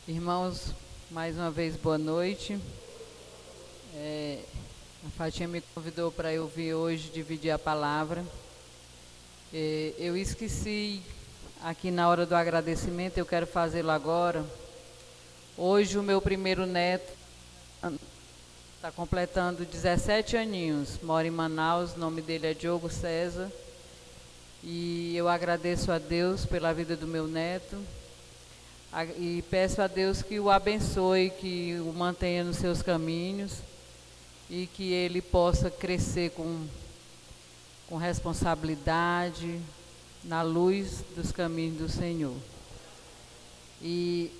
Irmãos, mais uma vez boa noite. A Fatinha me convidou para eu vir hoje dividir a palavra. Eu esqueci aqui na hora do agradecimento, eu quero fazê-lo agora. Hoje o meu primeiro neto está completando 17 aninhos, mora em Manaus, o nome dele é Diogo César. E eu agradeço a Deus pela vida do meu neto. E peço a Deus que o abençoe, que o mantenha nos seus caminhos e que ele possa crescer com responsabilidade na luz dos caminhos do Senhor. E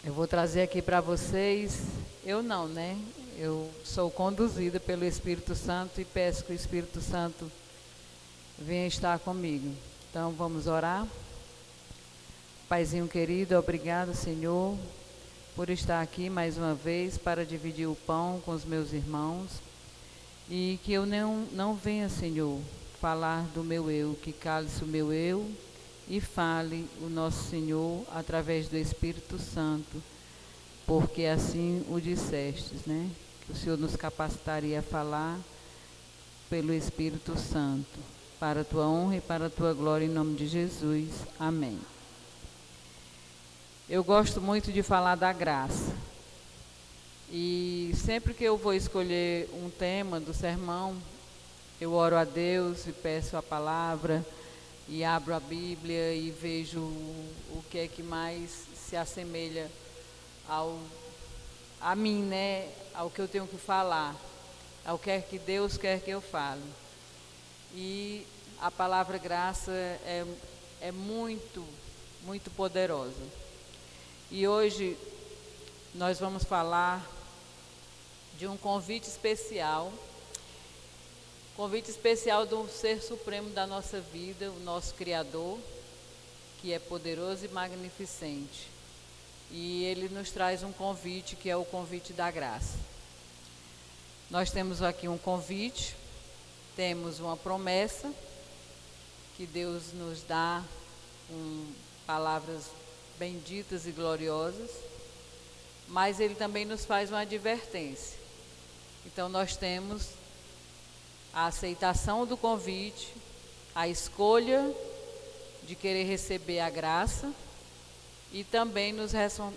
eu vou trazer aqui para vocês, eu não, né? Eu sou conduzida pelo Espírito Santo e peço que o Espírito Santo venha estar comigo. Então vamos orar. Paizinho querido, obrigado, Senhor, por estar aqui mais uma vez para dividir o pão com os meus irmãos. E que eu não venha, Senhor, falar do meu eu, que cale-se o meu eu e fale o nosso Senhor através do Espírito Santo, porque assim o dissestes, né? Que o Senhor nos capacitaria a falar pelo Espírito Santo, para a tua honra e para a tua glória, em nome de Jesus. Amém. Eu gosto muito de falar da graça. E sempre que eu vou escolher um tema do sermão, eu oro a Deus e peço a palavra e abro a Bíblia e vejo o que é que mais se assemelha a mim, né? Ao que eu tenho que falar, ao que é que Deus quer que eu fale. E a palavra graça é muito, muito poderosa. E hoje nós vamos falar de um convite especial do Ser Supremo da nossa vida, o nosso Criador, que é poderoso e magnificente. E Ele nos traz um convite que é o convite da graça. Nós temos aqui um convite, temos uma promessa que Deus nos dá com palavras benditas e gloriosas, mas Ele também nos faz uma advertência. Então nós temos a aceitação do convite, a escolha de querer receber a graça e também nos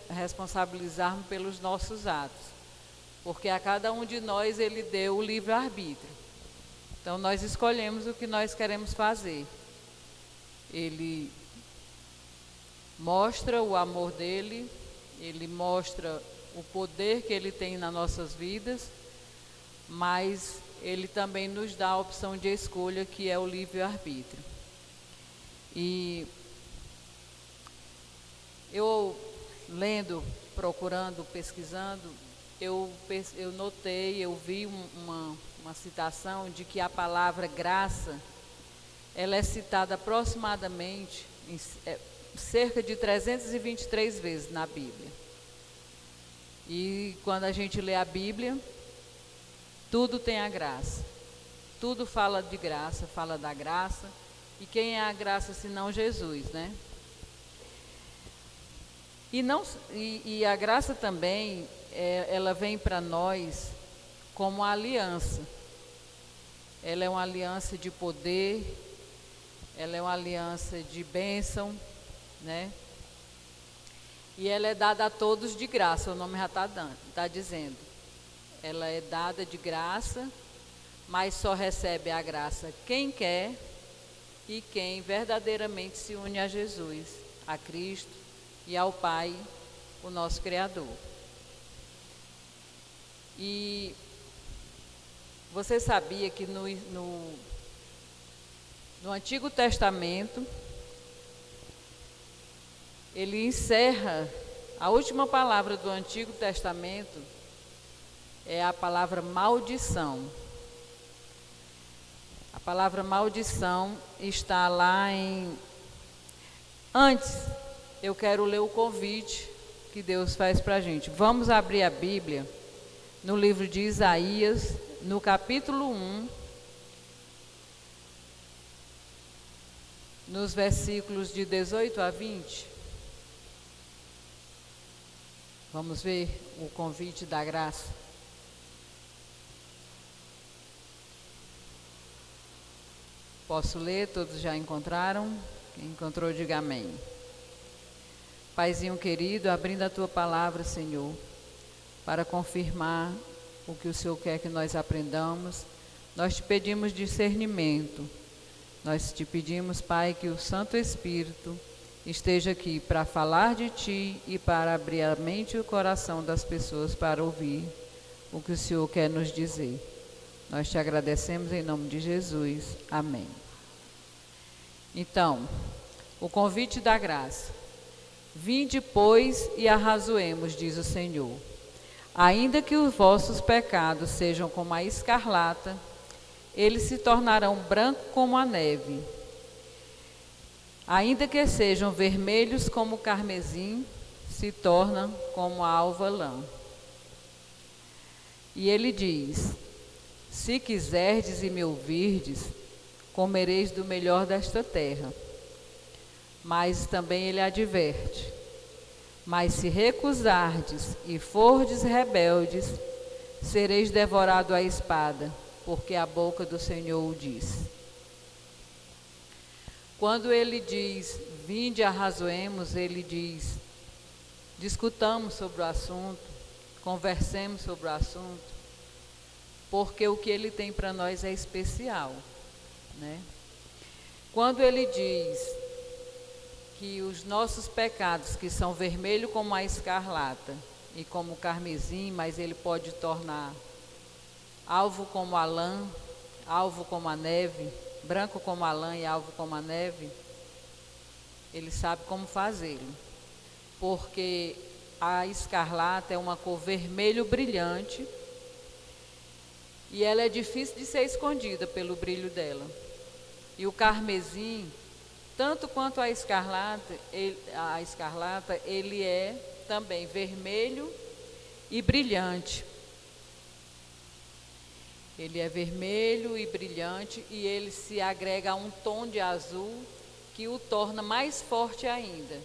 responsabilizarmos pelos nossos atos, porque a cada um de nós Ele deu o livre-arbítrio. Então nós escolhemos o que nós queremos fazer. Ele mostra o amor dele, ele mostra o poder que ele tem nas nossas vidas, mas ele também nos dá a opção de escolha, que é o livre-arbítrio. E eu lendo, procurando, pesquisando, eu notei, eu vi uma citação de que a palavra graça, ela é citada aproximadamente cerca de 323 vezes na Bíblia. E quando a gente lê a Bíblia, tudo tem a graça. Tudo fala de graça, fala da graça. E quem é a graça senão Jesus, né? E a graça também, ela vem para nós como aliança. Ela é uma aliança de poder, ela é uma aliança de bênção, né? E ela é dada a todos de graça, o nome já está dizendo. Ela é dada de graça, mas só recebe a graça quem quer e quem verdadeiramente se une a Jesus, a Cristo e ao Pai, o nosso Criador. E você sabia que no Antigo Testamento, ele encerra, a última palavra do Antigo Testamento é a palavra maldição. A palavra maldição está lá Antes, eu quero ler o convite que Deus faz para a gente. Vamos abrir a Bíblia no livro de Isaías, no capítulo 1, nos versículos de 18 a 20. Vamos ver o convite da graça. Posso ler? Todos já encontraram? Quem encontrou, diga amém. Paizinho querido, abrindo a tua palavra, Senhor, para confirmar o que o Senhor quer que nós aprendamos, nós te pedimos discernimento. Nós te pedimos, Pai, que o Santo Espírito esteja aqui para falar de Ti e para abrir a mente e o coração das pessoas para ouvir o que o Senhor quer nos dizer. Nós te agradecemos em nome de Jesus. Amém. Então, o convite da graça. Vinde, pois, e arrazoemos, diz o Senhor. Ainda que os vossos pecados sejam como a escarlata, eles se tornarão brancos como a neve. Ainda que sejam vermelhos como o carmesim, se tornam como a alva lã. E ele diz: se quiserdes e me ouvirdes, comereis do melhor desta terra. Mas também ele adverte: mas se recusardes e fordes rebeldes, sereis devorados à espada, porque a boca do Senhor o diz. Quando ele diz, vinde arrazoemos, ele diz, discutamos sobre o assunto, conversemos sobre o assunto, porque o que ele tem para nós é especial, né? Quando ele diz que os nossos pecados, que são vermelhos como a escarlata e como o carmesim, mas ele pode tornar alvo como a lã, alvo como a neve, branco como a lã e alvo como a neve, ele sabe como fazê-lo. Porque a escarlata é uma cor vermelho brilhante e ela é difícil de ser escondida pelo brilho dela. E o carmesim, tanto quanto a escarlata, ele é também vermelho e brilhante. Ele é vermelho e brilhante e ele se agrega a um tom de azul que o torna mais forte ainda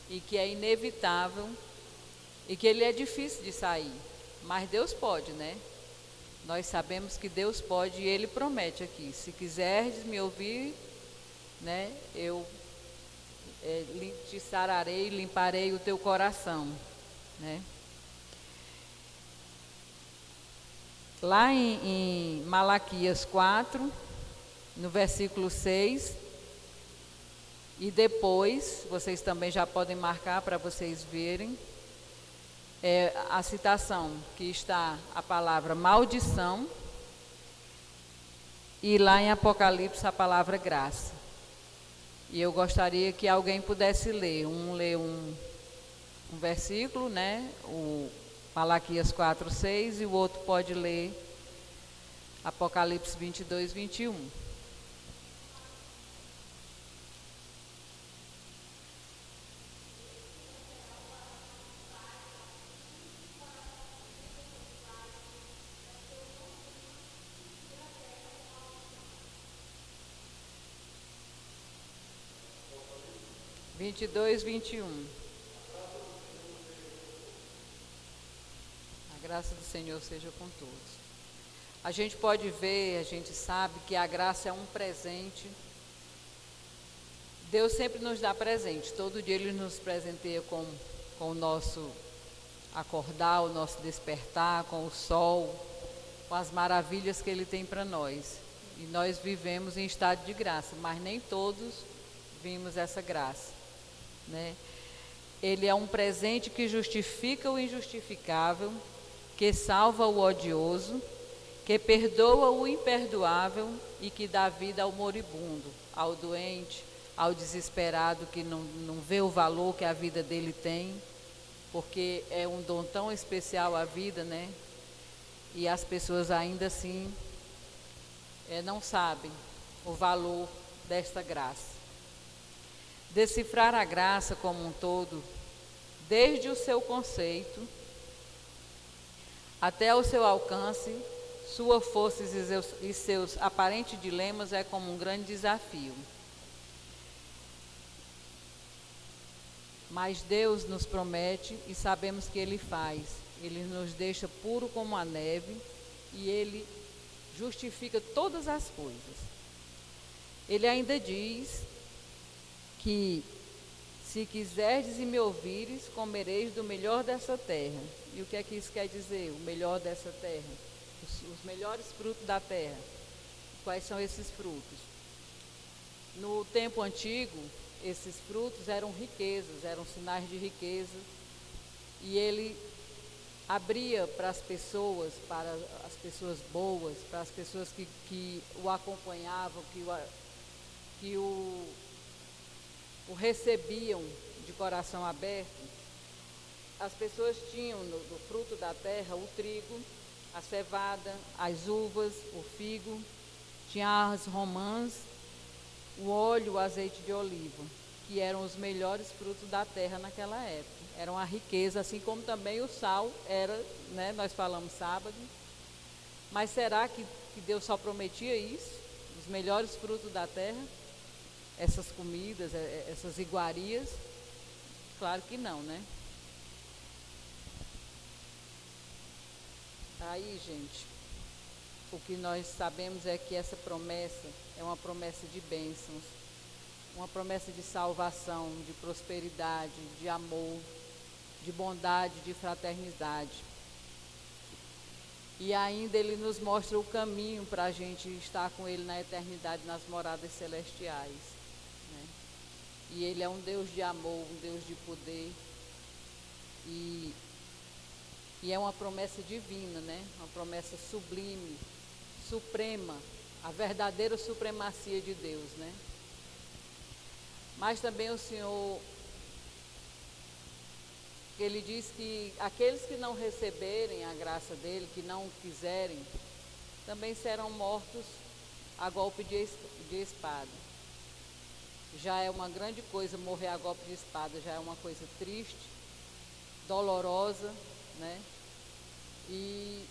e que é inevitável e que ele é difícil de sair. Mas Deus pode, né? Nós sabemos que Deus pode e Ele promete aqui: se quiseres me ouvir, né, eu te sararei, limparei o teu coração, né? Lá em Malaquias 4, no versículo 6, e depois, vocês também já podem marcar para vocês verem, a citação que está a palavra maldição, e lá em Apocalipse a palavra graça. E eu gostaria que alguém pudesse ler um versículo, né, o Malaquias 4, 6, e o outro pode ler Apocalipse 22, 21. Vinte e dois, 21. A graça do Senhor seja com todos. A gente pode ver, a gente sabe que a graça é um presente. Deus sempre nos dá presente. Todo dia Ele nos presenteia com o nosso acordar, o nosso despertar, com o sol, com as maravilhas que Ele tem para nós. E nós vivemos em estado de graça, mas nem todos vimos essa graça, né? Ele é um presente que justifica o injustificável, que salva o odioso, que perdoa o imperdoável e que dá vida ao moribundo, ao doente, ao desesperado que não vê o valor que a vida dele tem, porque é um dom tão especial a vida, né? E as pessoas ainda assim não sabem o valor desta graça. Decifrar a graça como um todo, desde o seu conceito até o seu alcance, sua força e seus aparentes dilemas é como um grande desafio. Mas Deus nos promete e sabemos que Ele faz. Ele nos deixa puro como a neve e Ele justifica todas as coisas. Ele ainda diz que se quiserdes e me ouvires, comereis do melhor dessa terra. E o que é que isso quer dizer? O melhor dessa terra? Os melhores frutos da terra. Quais são esses frutos? No tempo antigo, esses frutos eram riquezas, eram sinais de riqueza. E ele abria para as pessoas boas, para as pessoas que o acompanhavam, que o recebiam de coração aberto. As pessoas tinham do fruto da terra o trigo, a cevada, as uvas, o figo, tinha as romãs, o óleo, o azeite de oliva, que eram os melhores frutos da terra naquela época. Eram a riqueza, assim como também o sal era, né, nós falamos sábado. Mas será que Deus só prometia isso? Os melhores frutos da terra? Essas comidas, essas iguarias? Claro que não, né? Aí, gente, o que nós sabemos é que essa promessa é uma promessa de bênçãos, uma promessa de salvação, de prosperidade, de amor, de bondade, de fraternidade. E ainda Ele nos mostra o caminho para a gente estar com Ele na eternidade, nas moradas celestiais, né? E Ele é um Deus de amor, um Deus de poder. E é uma promessa divina, né? Uma promessa sublime, suprema, a verdadeira supremacia de Deus, né? Mas também o Senhor, Ele diz que aqueles que não receberem a graça dEle, que não quiserem, também serão mortos a golpe de espada. Já é uma grande coisa morrer a golpe de espada, já é uma coisa triste, dolorosa, né? E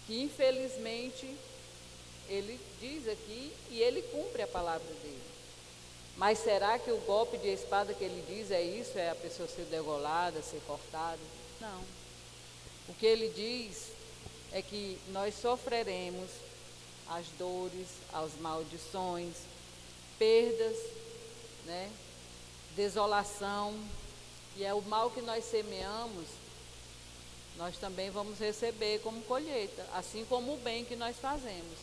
que infelizmente Ele diz aqui e Ele cumpre a palavra dEle. Mas será que o golpe de espada que Ele diz é isso? É a pessoa ser degolada, ser cortada? Não. O que Ele diz é que nós sofreremos as dores, as maldições, perdas, né? Desolação, e é o mal que nós semeamos, nós também vamos receber como colheita, assim como o bem que nós fazemos,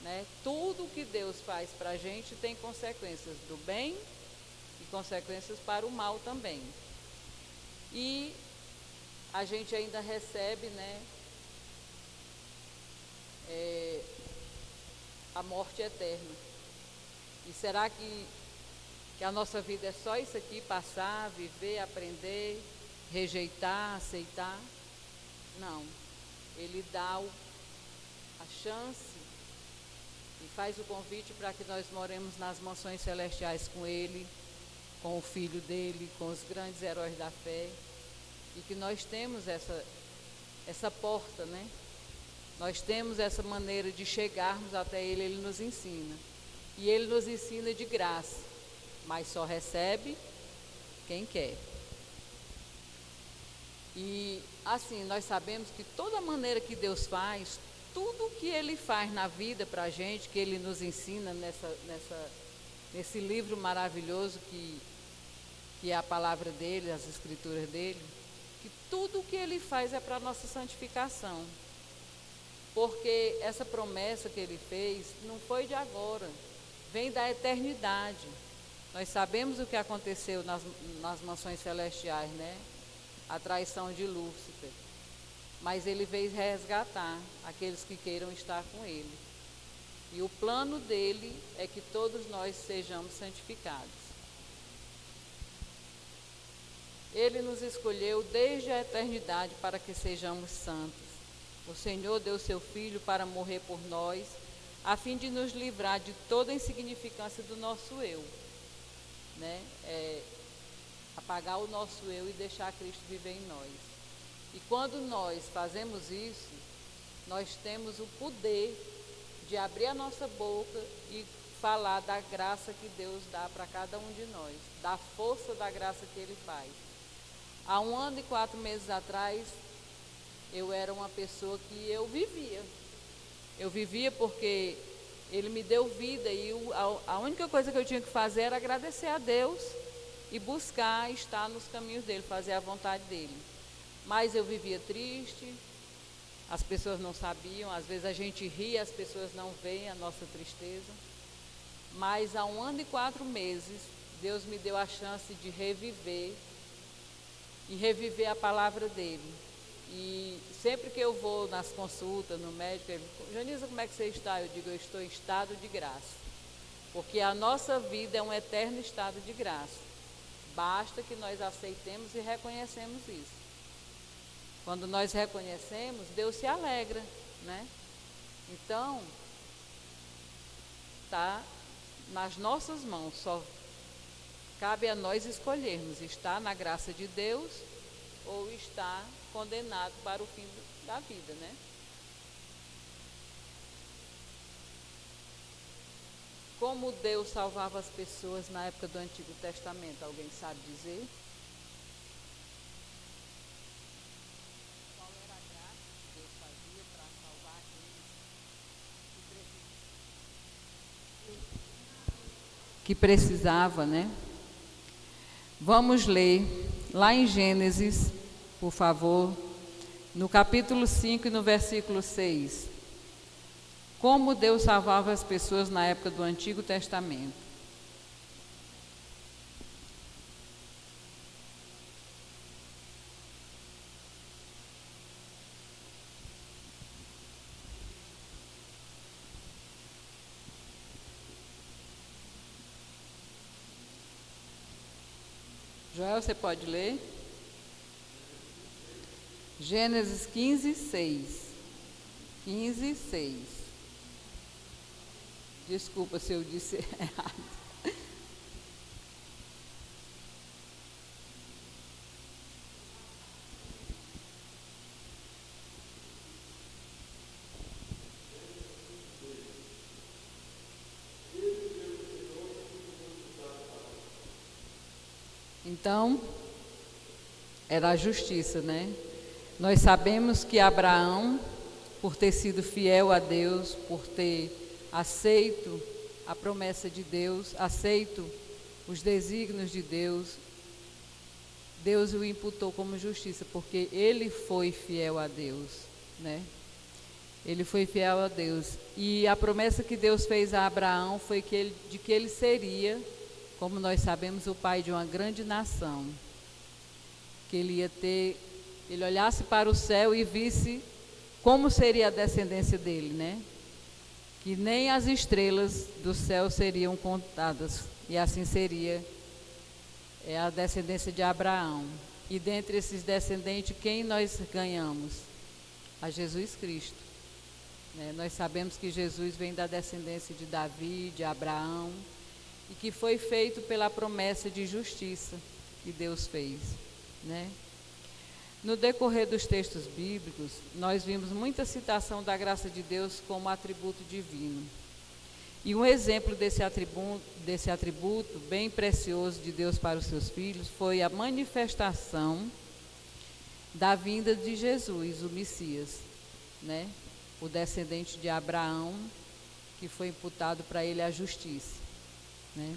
né? Tudo que Deus faz para a gente tem consequências do bem e consequências para o mal também. E a gente ainda recebe, né, a morte eterna. E será que a nossa vida é só isso aqui, passar, viver, aprender, rejeitar, aceitar? Não. Ele dá a chance e faz o convite para que nós moremos nas mansões celestiais com Ele, com o Filho dEle, com os grandes heróis da fé, e que nós temos essa porta, né? Nós temos essa maneira de chegarmos até Ele, Ele nos ensina. E Ele nos ensina de graça, mas só recebe quem quer. E assim, nós sabemos que toda maneira que Deus faz, tudo que Ele faz na vida para a gente, que Ele nos ensina nesse livro maravilhoso que é a palavra dEle, as escrituras dEle, que tudo que Ele faz é para a nossa santificação. Porque essa promessa que Ele fez não foi de agora, vem da eternidade. Nós sabemos o que aconteceu nas mansões celestiais, né? A traição de Lúcifer. Mas Ele veio resgatar aqueles que queiram estar com Ele. E o plano dEle é que todos nós sejamos santificados. Ele nos escolheu desde a eternidade para que sejamos santos. O Senhor deu seu Filho para morrer por nós, a fim de nos livrar de toda a insignificância do nosso eu, né? Apagar o nosso eu e deixar Cristo viver em nós. E quando nós fazemos isso, nós temos o poder de abrir a nossa boca e falar da graça que Deus dá para cada um de nós, da força da graça que Ele faz. Há 1 ano e 4 meses atrás, eu era uma pessoa que eu vivia. Eu vivia porque Ele me deu vida e a única coisa que eu tinha que fazer era agradecer a Deus e buscar estar nos caminhos dEle, fazer a vontade dEle. Mas eu vivia triste, as pessoas não sabiam, às vezes a gente ri, as pessoas não veem a nossa tristeza. Mas há 1 ano e 4 meses, Deus me deu a chance de reviver e reviver a palavra dEle. E sempre que eu vou nas consultas, no médico, ele diz: Janisa, como é que você está? Eu digo: eu estou em estado de graça. Porque a nossa vida é um eterno estado de graça. Basta que nós aceitemos e reconhecemos isso. Quando nós reconhecemos, Deus se alegra, né? Então, está nas nossas mãos, só cabe a nós escolhermos, estar na graça de Deus ou estar condenado para o fim da vida, né? Como Deus salvava as pessoas na época do Antigo Testamento, alguém sabe dizer? Qual era a graça que Deus fazia para salvar aqueles que precisava, né? Vamos ler lá em Gênesis, por favor, no capítulo 5 e no versículo 6. Como Deus salvava as pessoas na época do Antigo Testamento. Joel, você pode ler? Gênesis 15, 6. 15, 6. Desculpa se eu disse errado. Então, era a justiça, né? Nós sabemos que Abraão, por ter sido fiel a Deus, por ter aceito a promessa de Deus, aceito os desígnios de Deus, Deus o imputou como justiça, porque ele foi fiel a Deus, né? Ele foi fiel a Deus. E a promessa que Deus fez a Abraão foi de que ele seria, como nós sabemos, o pai de uma grande nação. Que ele ia ter, ele olhasse para o céu e visse como seria a descendência dele, né? Que nem as estrelas do céu seriam contadas, e assim seria a descendência de Abraão. E dentre esses descendentes, quem nós ganhamos? A Jesus Cristo. Né? Nós sabemos que Jesus vem da descendência de Davi, de Abraão, e que foi feito pela promessa de justiça que Deus fez, né? No decorrer dos textos bíblicos, nós vimos muita citação da graça de Deus como atributo divino. E um exemplo desse atributo bem precioso de Deus para os seus filhos foi a manifestação da vinda de Jesus, o Messias, né? O descendente de Abraão, que foi imputado para ele a justiça, né?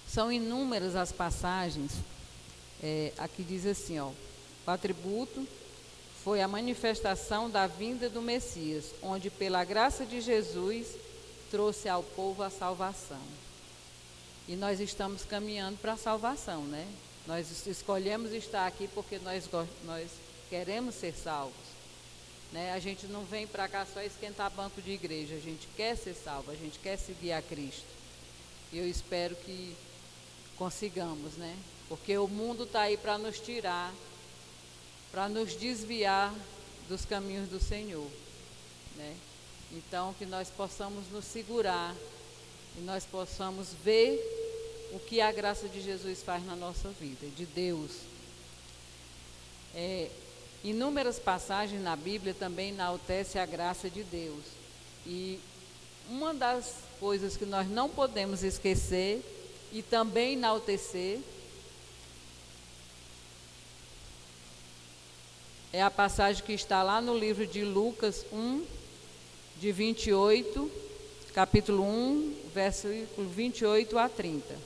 São inúmeras as passagens. Aqui diz assim, ó: o atributo foi a manifestação da vinda do Messias, onde pela graça de Jesus trouxe ao povo a salvação. E nós estamos caminhando para a salvação, né? Nós escolhemos estar aqui porque nós queremos ser salvos, né? A gente não vem para cá só esquentar banco de igreja, a gente quer ser salvo, a gente quer seguir a Cristo. E eu espero que consigamos, né? Porque o mundo está aí para nos tirar, para nos desviar dos caminhos do Senhor, né? Então, que nós possamos nos segurar e nós possamos ver o que a graça de Jesus faz na nossa vida, de Deus. Inúmeras passagens na Bíblia também enaltecem a graça de Deus. E uma das coisas que nós não podemos esquecer e também enaltecer é a passagem que está lá no livro de Lucas 1, de 28, capítulo 1, versículo 28 a 30.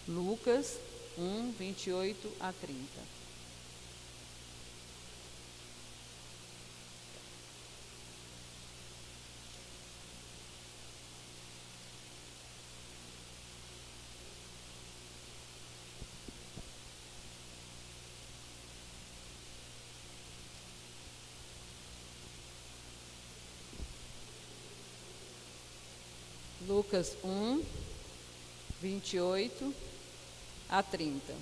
Lucas 1, 28 a 30. Lucas 1, 28 a 30.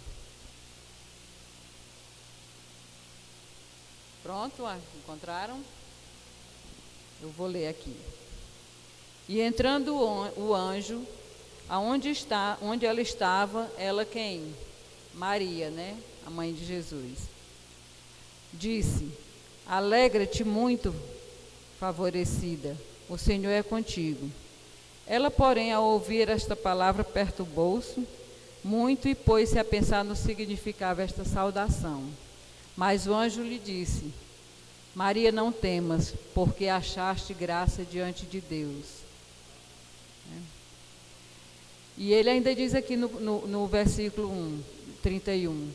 Pronto? Encontraram? Eu vou ler aqui. E entrando o anjo, onde ela estava, ela quem? Maria, né? A mãe de Jesus. Disse: alegra-te muito, favorecida, o Senhor é contigo. Ela, porém, ao ouvir esta palavra, perturbou-se muito e pôs-se a pensar no significado desta saudação. Mas o anjo lhe disse: Maria, não temas, porque achaste graça diante de Deus. E ele ainda diz aqui no versículo 31,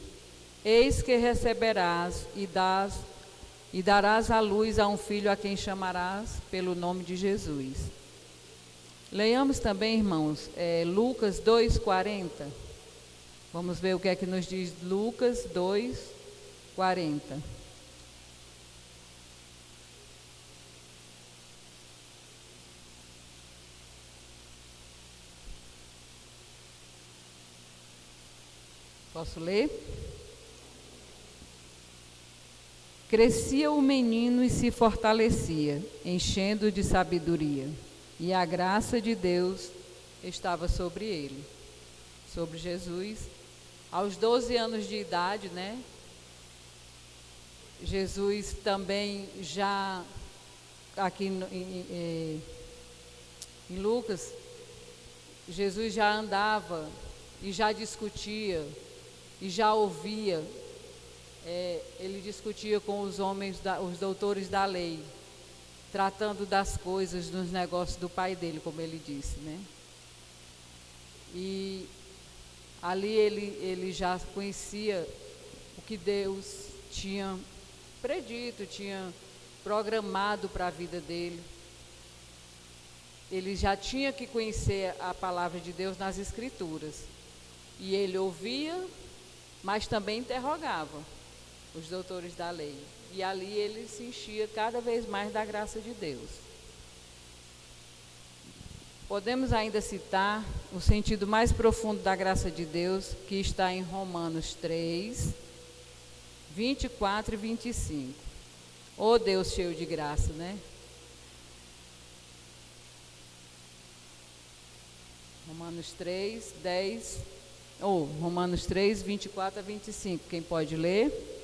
eis que receberás e darás à luz a um filho a quem chamarás pelo nome de Jesus. Leiamos também, irmãos, Lucas 2,40. Vamos ver o que é que nos diz Lucas 2,40. Posso ler? Crescia o menino e se fortalecia, enchendo de sabedoria, e a graça de Deus estava sobre ele, sobre Jesus. Aos 12 anos de idade, né? Jesus também já, aqui em Lucas, Jesus já andava e já discutia e já ouvia, ele discutia com os homens, os doutores da lei, tratando das coisas, dos negócios do pai dele, como ele disse, né? E ali ele já conhecia o que Deus tinha predito, tinha programado para a vida dele. Ele já tinha que conhecer a palavra de Deus nas Escrituras. E ele ouvia, mas também interrogava os doutores da lei. E ali ele se enchia cada vez mais da graça de Deus. Podemos ainda citar o sentido mais profundo da graça de Deus, que está em Romanos 3, 24 e 25. Ô Deus cheio de graça, né? Romanos 3, 10, Romanos 3, 24 a 25. Quem pode ler?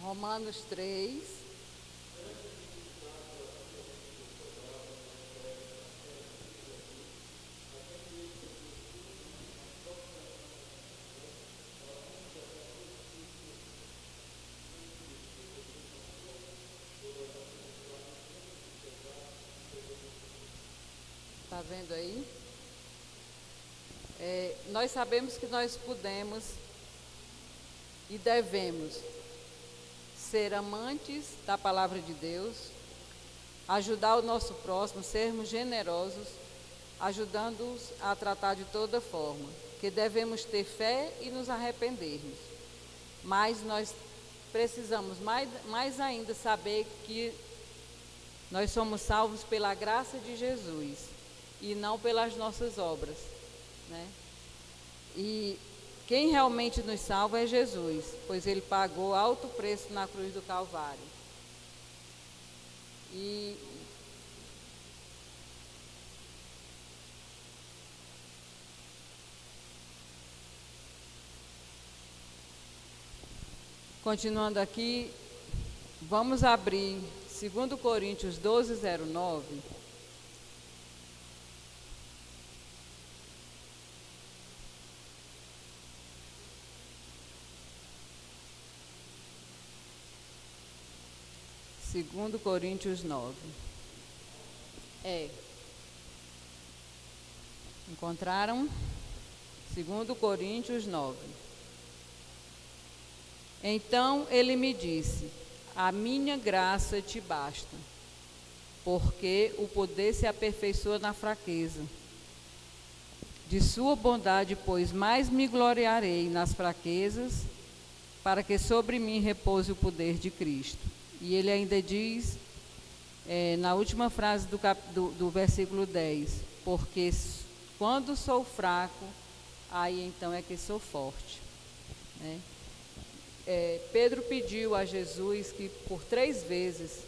Romanos 3. Está vendo aí? Nós sabemos que nós podemos e devemos ser amantes da palavra de Deus, ajudar o nosso próximo, sermos generosos ajudando-os a tratar de toda forma, que devemos ter fé e nos arrependermos. Mas nós precisamos mais ainda saber que nós somos salvos pela graça de Jesus e não pelas nossas obras, né? E quem realmente nos salva é Jesus, pois ele pagou alto preço na cruz do Calvário. E continuando aqui, vamos abrir 2 Coríntios 12:09. Segundo Coríntios 9. Encontraram? 2 Coríntios 9. Então ele me disse: a minha graça te basta, porque o poder se aperfeiçoa na fraqueza. De sua bondade, pois, mais me gloriarei nas fraquezas, para que sobre mim repouse o poder de Cristo. E ele ainda diz, na última frase do versículo 10, porque quando sou fraco, aí então é que sou forte, né? Pedro pediu a Jesus que por 3 vezes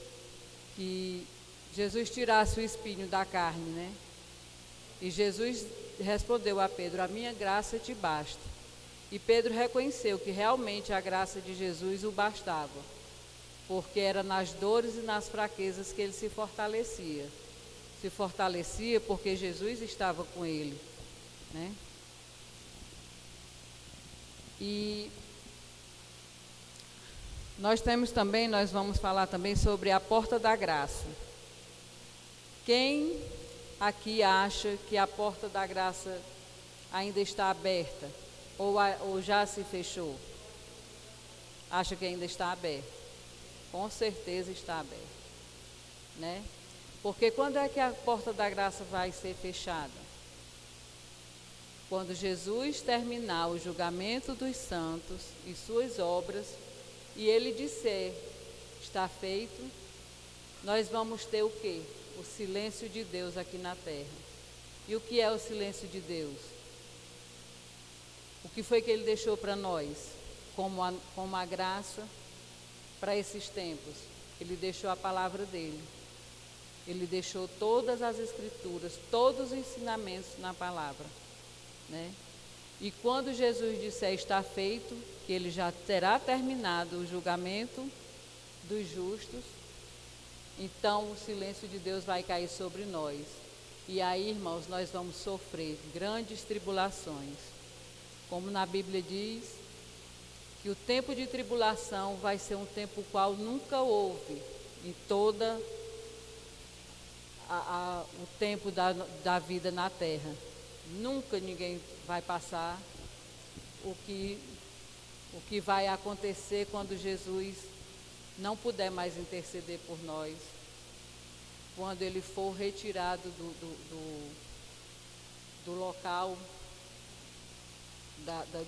que Jesus tirasse o espinho da carne, né? E Jesus respondeu a Pedro: a minha graça te basta. E Pedro reconheceu que realmente a graça de Jesus o bastava, porque era nas dores e nas fraquezas que ele se fortalecia. Se fortalecia porque Jesus estava com ele, né? E nós vamos falar também sobre a porta da graça. Quem aqui acha que a porta da graça ainda está aberta ou já se fechou? Acha que ainda está aberta? Com certeza está aberta, né? Porque quando é que a porta da graça vai ser fechada? Quando Jesus terminar o julgamento dos santos e suas obras, e ele disser, está feito, nós vamos ter o quê? O silêncio de Deus aqui na terra. E o que é o silêncio de Deus? O que foi que ele deixou para nós, como a graça para esses tempos? Ele deixou a palavra dele. Ele deixou todas as escrituras, todos os ensinamentos na palavra, né? E quando Jesus disser está feito, que ele já terá terminado o julgamento dos justos, então o silêncio de Deus vai cair sobre nós. E aí, irmãos, nós vamos sofrer grandes tribulações. Como na Bíblia diz, que o tempo de tribulação vai ser um tempo qual nunca houve em toda o tempo da vida na terra. Nunca ninguém vai passar o que vai acontecer quando Jesus não puder mais interceder por nós, quando ele for retirado do local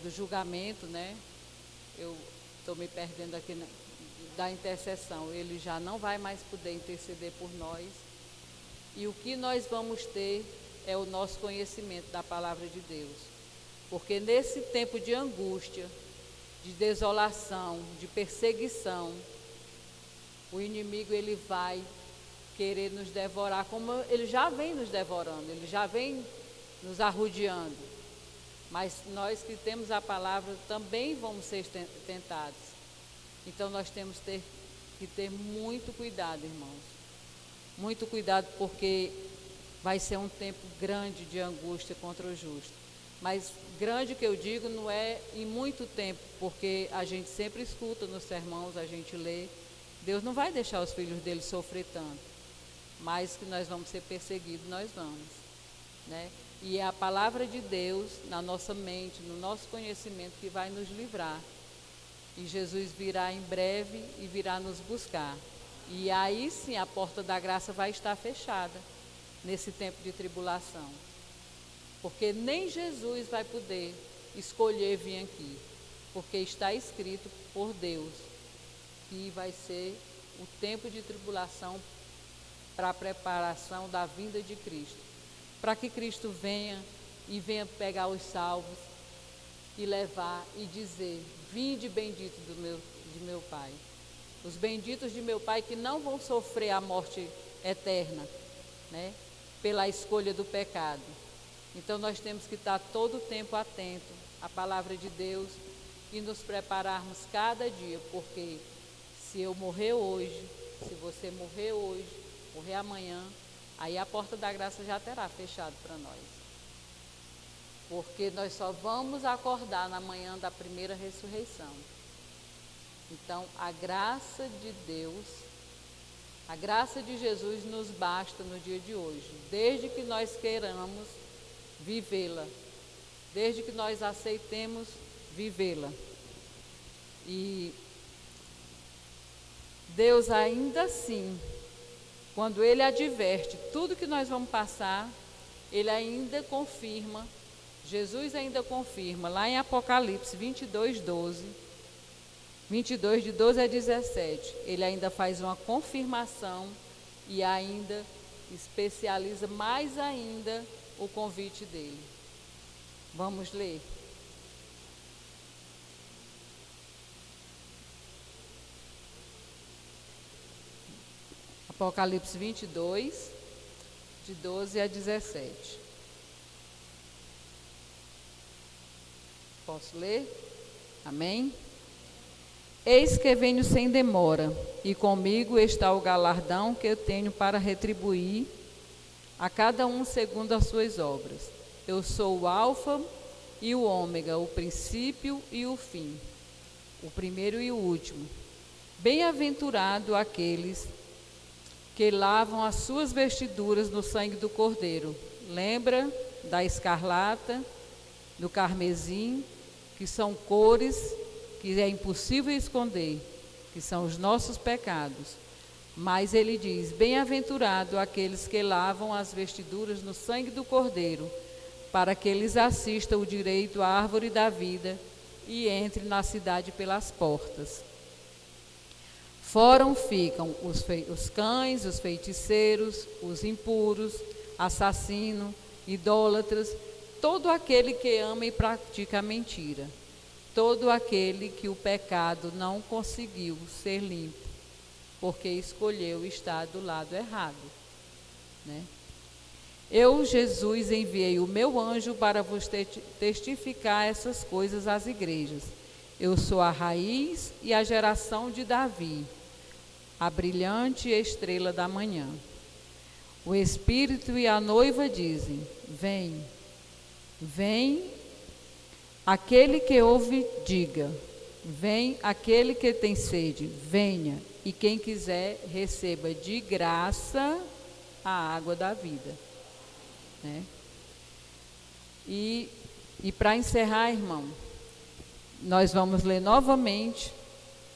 do julgamento, né? Eu estou me perdendo aqui da intercessão. Ele já não vai mais poder interceder por nós. E o que nós vamos ter é o nosso conhecimento da palavra de Deus. Porque nesse tempo de angústia, de desolação, de perseguição, o inimigo ele vai querer nos devorar, como ele já vem nos devorando, ele já vem nos arrodeando. Mas nós que temos a palavra também vamos ser tentados. Então nós temos que ter muito cuidado, irmãos. Muito cuidado, porque vai ser um tempo grande de angústia contra o justo. Mas grande que eu digo não é em muito tempo, porque a gente sempre escuta nos sermões, a gente lê. Deus não vai deixar os filhos dele sofrer tanto, mas que nós vamos ser perseguidos, nós vamos, né? E é a palavra de Deus na nossa mente, no nosso conhecimento, que vai nos livrar. E Jesus virá em breve e virá nos buscar. E aí sim a porta da graça vai estar fechada. nesse tempo de tribulação. Porque nem Jesus vai poder escolher vir aqui, porque está escrito por Deus que vai ser o tempo de tribulação para a preparação da vinda de Cristo, para que Cristo venha e venha pegar os salvos e levar e dizer: vinde bendito de meu Pai. Os benditos de meu Pai que não vão sofrer a morte eterna, né, pela escolha do pecado. Então nós temos que estar todo o tempo atento à palavra de Deus e nos prepararmos cada dia, porque se eu morrer hoje, se você morrer hoje, morrer amanhã, aí a porta da graça já terá fechado para nós. Porque nós só vamos acordar na manhã da primeira ressurreição. Então, a graça de Deus, a graça de Jesus nos basta no dia de hoje, desde que nós queiramos vivê-la, desde que nós aceitemos vivê-la. E Deus ainda assim, quando Ele adverte tudo que nós vamos passar, Ele ainda confirma, Jesus ainda confirma, lá em Apocalipse 22, 12, 22 de 12 a 17, Ele ainda faz uma confirmação e ainda especializa mais ainda o convite dele. Vamos ler. Apocalipse 22, de 12 a 17. Posso ler? Amém? Eis que venho sem demora, e comigo está o galardão que eu tenho para retribuir a cada um segundo as suas obras. Eu sou o Alfa e o Ômega, o princípio e o fim, o primeiro e o último. Bem-aventurado aqueles que lavam as suas vestiduras no sangue do Cordeiro. Lembra da escarlata, do carmesim, que são cores que é impossível esconder, que são os nossos pecados. Mas ele diz: bem-aventurado aqueles que lavam as vestiduras no sangue do Cordeiro, para que eles assistam o direito à árvore da vida e entre na cidade pelas portas. Fora ficam os cães, os feiticeiros, os impuros, assassinos, idólatras, todo aquele que ama e pratica a mentira, todo aquele que o pecado não conseguiu ser limpo, porque escolheu estar do lado errado, né? Eu, Jesus, enviei o meu anjo para vos testificar essas coisas às igrejas. Eu sou a raiz e a geração de Davi, a brilhante estrela da manhã. O Espírito e a noiva dizem: vem. Vem. Aquele que ouve, diga: vem. Aquele que tem sede, venha. E quem quiser, receba de graça a água da vida, né? E para encerrar, irmão, nós vamos ler novamente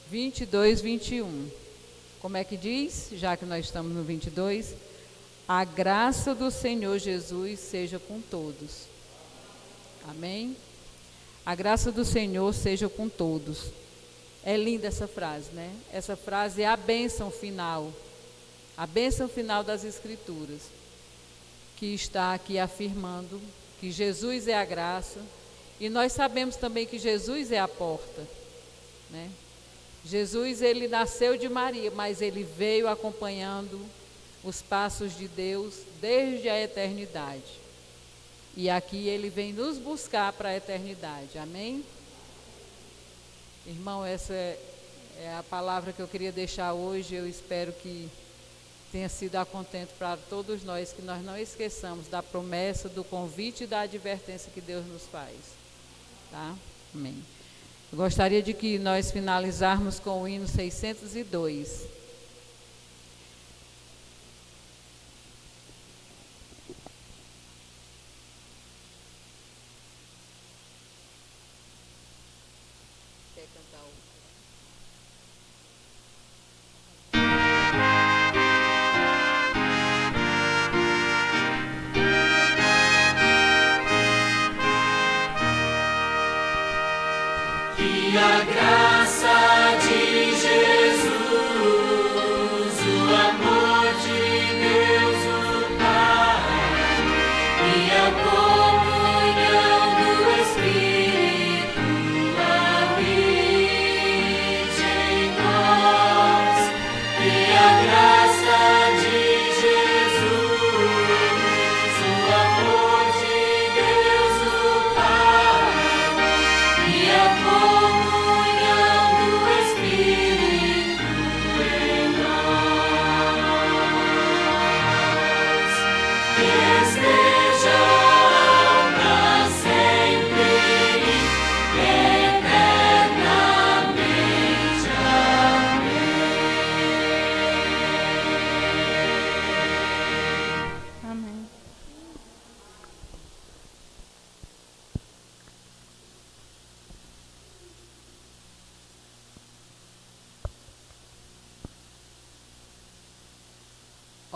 22, 21. Como é que diz? Já que nós estamos no 22. A graça do Senhor Jesus seja com todos. Amém? A graça do Senhor seja com todos. É linda essa frase, né? Essa frase é a bênção final. A bênção final das Escrituras, que está aqui afirmando que Jesus é a graça. E nós sabemos também que Jesus é a porta, né? Jesus, ele nasceu de Maria, mas ele veio acompanhando os passos de Deus desde a eternidade. E aqui ele vem nos buscar para a eternidade. Amém? Irmão, essa é a palavra que eu queria deixar hoje. Eu espero que tenha sido a contento para todos nós, que nós não esqueçamos da promessa, do convite e da advertência que Deus nos faz. Tá? Amém. Eu gostaria de que nós finalizarmos com o hino 602. Quer cantar o...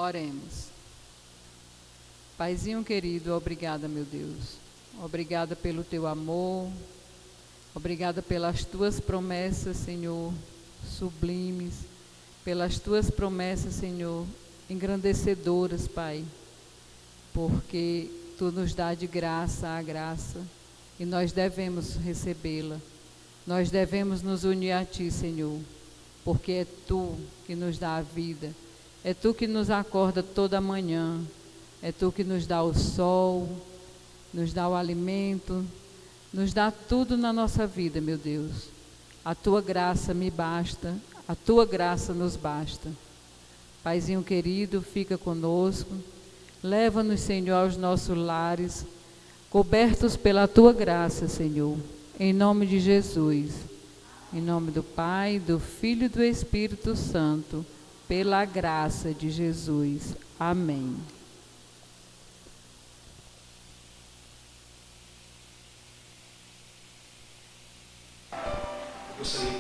Oremos. Paizinho querido, obrigada, meu Deus. Obrigada pelo teu amor. Obrigada pelas tuas promessas, Senhor, sublimes. Pelas tuas promessas, Senhor, engrandecedoras, Pai. Porque tu nos dá de graça a graça e nós devemos recebê-la. Nós devemos nos unir a ti, Senhor, porque é tu que nos dá a vida. É tu que nos acorda toda manhã, é tu que nos dá o sol, nos dá o alimento, nos dá tudo na nossa vida, meu Deus. A tua graça me basta, a tua graça nos basta. Paizinho querido, fica conosco, leva-nos, Senhor, aos nossos lares, cobertos pela tua graça, Senhor, em nome de Jesus, em nome do Pai, do Filho e do Espírito Santo, pela graça de Jesus. Amém. Gostaria